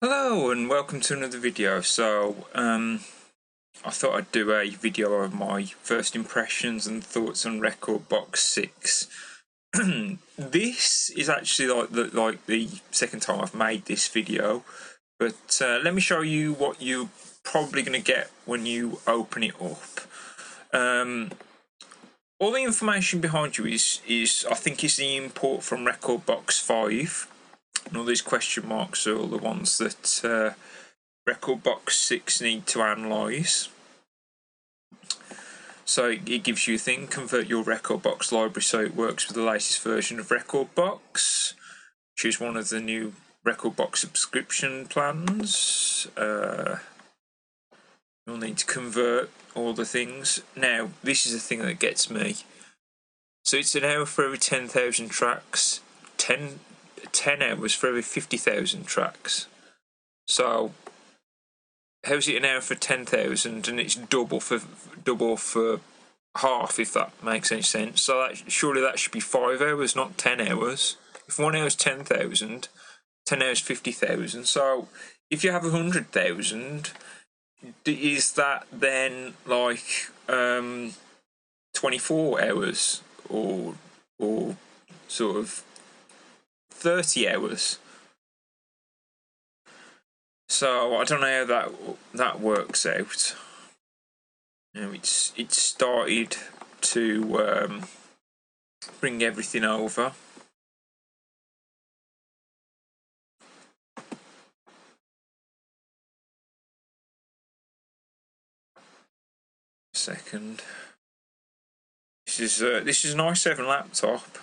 Hello and welcome to another video. I thought I'd do a video of my first impressions and thoughts on Rekordbox 6. This is actually like the second time I've made this video, but let me show you what you're probably going to get when you open it up. All the information behind you is I think is the import from Rekordbox 5. And all these question marks are all the ones that Rekordbox 6 need to analyse. So it gives you a thing, convert your Rekordbox library so it works with the latest version of Rekordbox. Choose one of the new Rekordbox subscription plans. You'll need to convert all the things. Now, this is the thing that gets me. So it's an hour for every 10,000 tracks, 10 hours for every 50,000 tracks. So how's it an hour for 10,000 and it's double for half, if that makes any sense? So surely that should be 5 hours, not 10 hours. If 1 hour is 10,000, 10 hours 50,000. So if you have 100,000, is that then like 24 hours or sort of 30 hours? So I don't know how that works out. Now it's started to bring everything over. Second. This is an i7 laptop.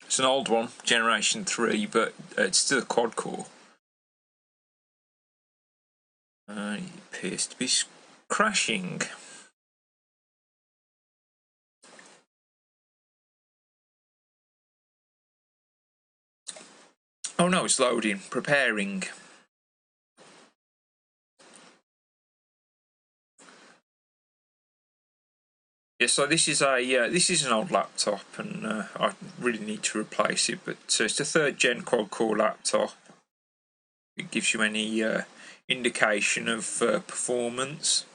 It's an old one, generation 3, but it's still a quad core. It appears to be crashing. Oh no, it's loading, preparing. Yeah, so this is an old laptop, and I really need to replace it. But so it's a 3rd gen quad core laptop. It gives you any indication of performance.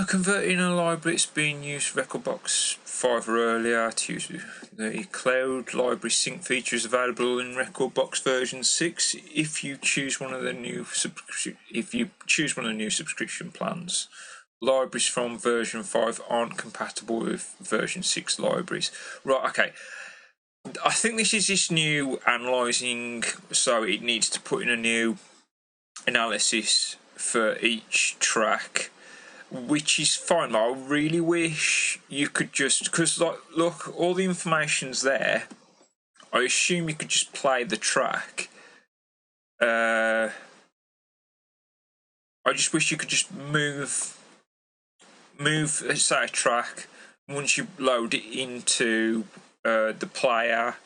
Converting a library that's being used Rekordbox 5 or earlier to use the cloud library sync feature is available in Rekordbox version 6 if you choose one of the new subscription plans. Libraries from version 5 aren't compatible with version 6 libraries. Right, okay. I think this is this new analysing, so it needs to put in a new analysis for each track, which is fine. I really wish you could just, because like, look, all the information's there. I assume you could just play the track. I just wish you could just move, say, a track. Once you load it into the player,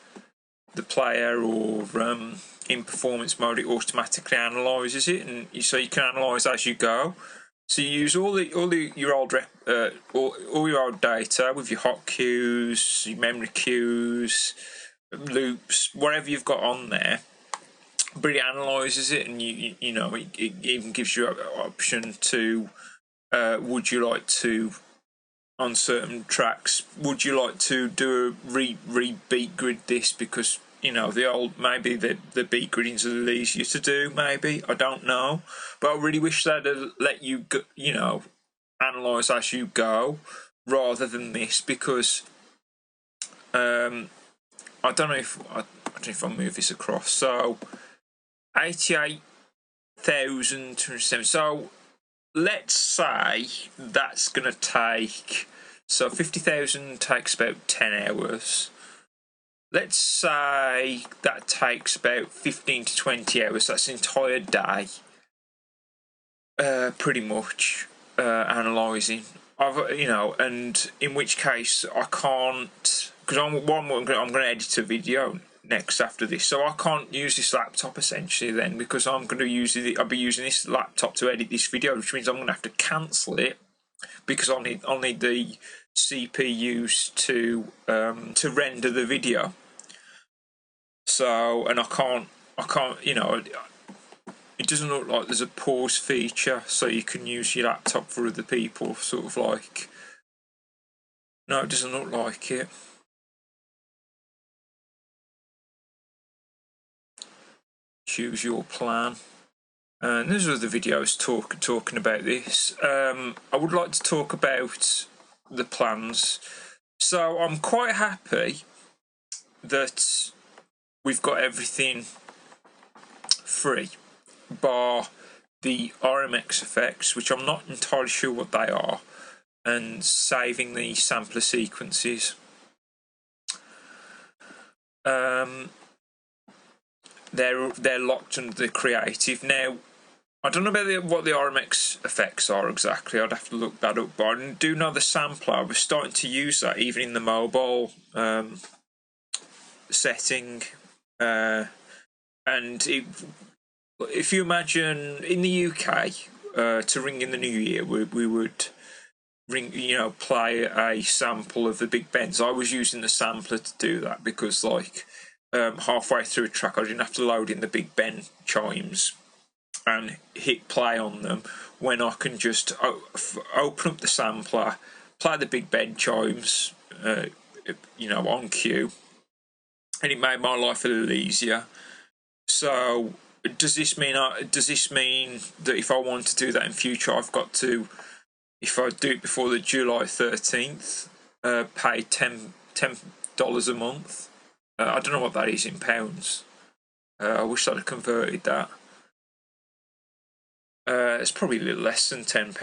or in performance mode, it automatically analyses it, and so you can analyse as you go. So you use all your old data with your hot queues, your memory queues, loops, whatever you've got on there. But it analyses it, and you know it even gives you an option to would you like to, on certain tracks, would you like to do a re-beat grid this, because you know maybe the beat griddings are a little easier to do, maybe, I don't know, but I really wish they'd let you analyse as you go rather than this, because I don't know if I'll move this across. So 88,207. So let's say that's going to take, so 50,000 takes about 10 hours. Let's say that takes about 15 to 20 hours. That's an entire day, pretty much, analysing. And in which case I can't, because I'm going to edit a video next after this, so I can't use this laptop essentially then, because I'll be using this laptop to edit this video, which means I'm going to have to cancel it, because I'll need the CPUs to render the video. So, and I can't, you know, it doesn't look like there's a pause feature, so you can use your laptop for other people, sort of like. No, it doesn't look like it. Choose your plan. And there's other videos talking about this. I would like to talk about the plans. So I'm quite happy that we've got everything free, bar the RMX effects, which I'm not entirely sure what they are, and saving the sampler sequences. They're locked under the creative. Now, I don't know about what the RMX effects are exactly. I'd have to look that up. But I do know the sampler. We're starting to use that even in the mobile setting. And if you imagine in the UK, to ring in the new year, we would play a sample of the Big Bens. I was using the sampler to do that because, like, halfway through a track, I didn't have to load in the Big Ben chimes and hit play on them when I can just open up the sampler, play the Big Ben chimes, on cue, and it made my life a little easier. So, does this mean that if I want to do that in future, I've got to, if I do it before the July 13th, pay $10 a month? I don't know what that is in pounds. I wish I'd have converted that. It's probably a little less than £10,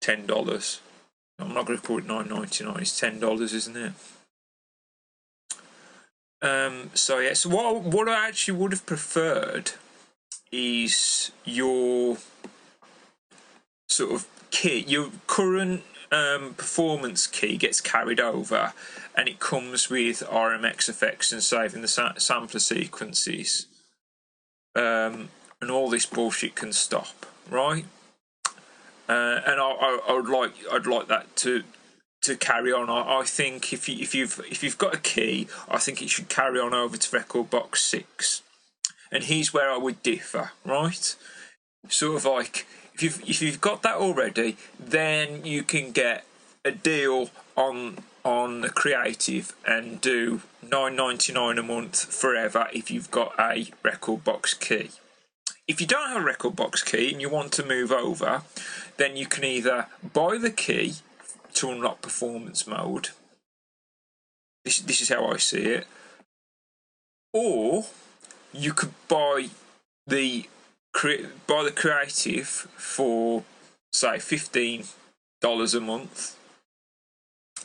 $10. I'm not going to call it $9.99. It's $10, isn't it? So what I actually would have preferred is your sort of key, your current performance key gets carried over, and it comes with RMX effects and saving the sampler sequences. And all this bullshit can stop, right? And I'd like that to carry on. I think if you've got a key, I think it should carry on over to Rekordbox 6. And here's where I would differ, right? Sort of like if you've got that already, then you can get a deal on the creative and do $9.99 a month forever if you've got a Rekordbox key. If you don't have a Rekordbox key and you want to move over, then you can either buy the key to unlock performance mode. This is how I see it. Or you could buy the creative for, say, $15 a month,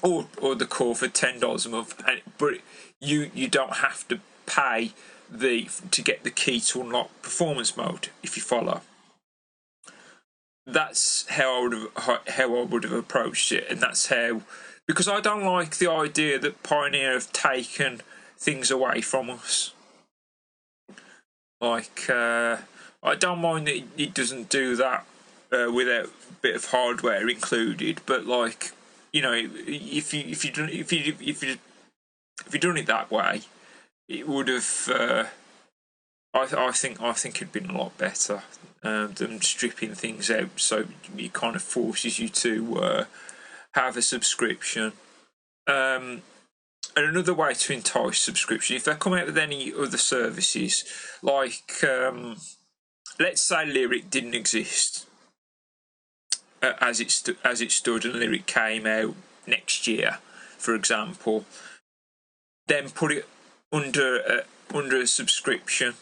or the core for $10 a month, but you don't have to pay to get the key to unlock performance mode, if you follow. That's how I would have approached it, and that's how, because I don't like the idea that Pioneer have taken things away from us. Like, I don't mind that it doesn't do that without a bit of hardware included, but, like, you know, if you done it that way, it would have. I think it'd been a lot better than stripping things out. So it kind of forces you to have a subscription. And another way to entice subscription, if they come out with any other services, like let's say Lyric didn't exist as it stood, and Lyric came out next year, for example, then put it under a subscription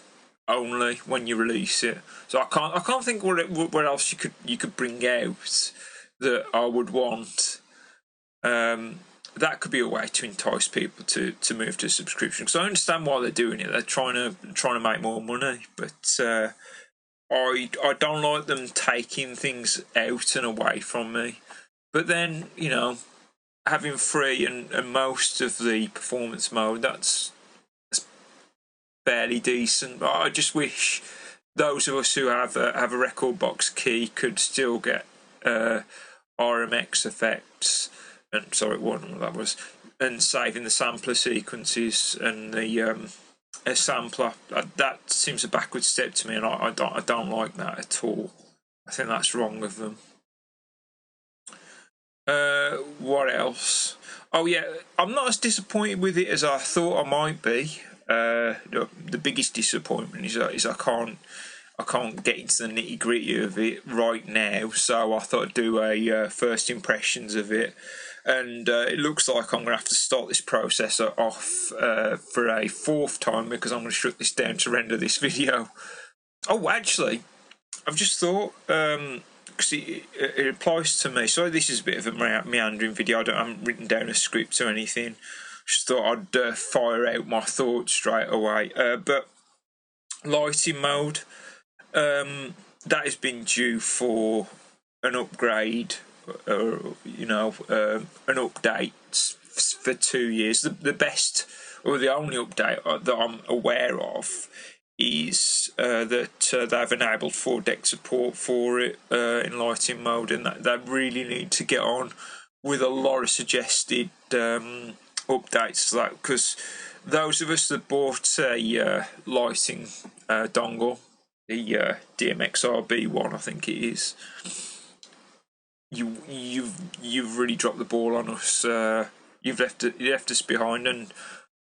only when you release it. So I can't think what else you could bring out that I would want. That could be a way to entice people to move to a subscription, because I understand why they're doing it. They're trying to make more money, but I don't like them taking things out and away from me. But then, you know, having free and most of the performance mode, that's fairly decent. But I just wish those of us who have a Rekordbox key could still get RMX effects and sorry, what that was, and saving the sampler sequences and the a sampler. That seems a backward step to me, and I don't like that at all. I think that's wrong of them. What else? Oh yeah, I'm not as disappointed with it as I thought I might be. The biggest disappointment is I can't get into the nitty gritty of it right now. So I thought I'd do a first impressions of it, and it looks like I'm going to have to start this processor off for a fourth time because I'm going to shut this down to render this video. Oh, actually, I've just thought, because it applies to me. Sorry, this is a bit of a meandering video. I haven't written down a script or anything. Just thought I'd fire out my thoughts straight away. But lighting mode, that has been due for an upgrade, an update for 2 years. The best, or the only update that I'm aware of is that they've enabled 4-deck support for it in lighting mode, and that they really need to get on with a lot of suggested updates to that, because those of us that bought a lighting dongle, the DMX-RB one, I think it is, you've really dropped the ball on us. You left us behind,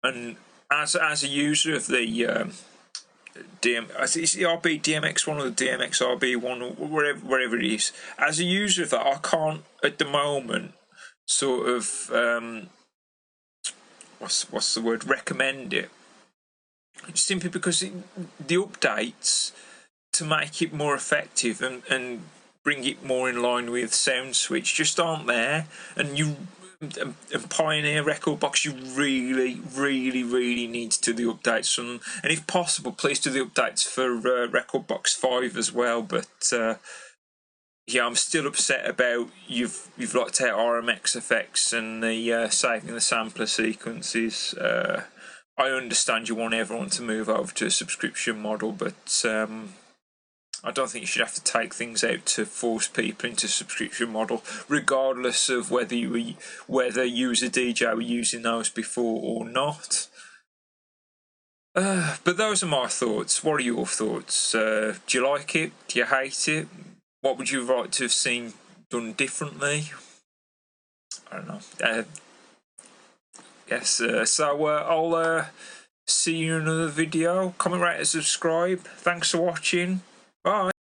and as a user of the it's the RB DMX one or the DMX RB one, or wherever it is, as a user of that, I can't at the moment sort of what's the word, recommend it, simply because the updates to make it more effective and bring it more in line with Sound Switch just aren't there. And Pioneer Rekordbox, you really need to do the updates from them, and if possible, please do the updates for Rekordbox 5 as well. But yeah, I'm still upset about you've locked out RMX effects and the saving the sampler sequences. I understand you want everyone to move over to a subscription model, but I don't think you should have to take things out to force people into a subscription model, regardless of whether you as a DJ were using those before or not. But those are my thoughts. What are your thoughts? Do you like it? Do you hate it? What would you like to have seen done differently? I don't know. Yes. So I'll see you in another video. Comment, rate, and subscribe. Thanks for watching. Bye.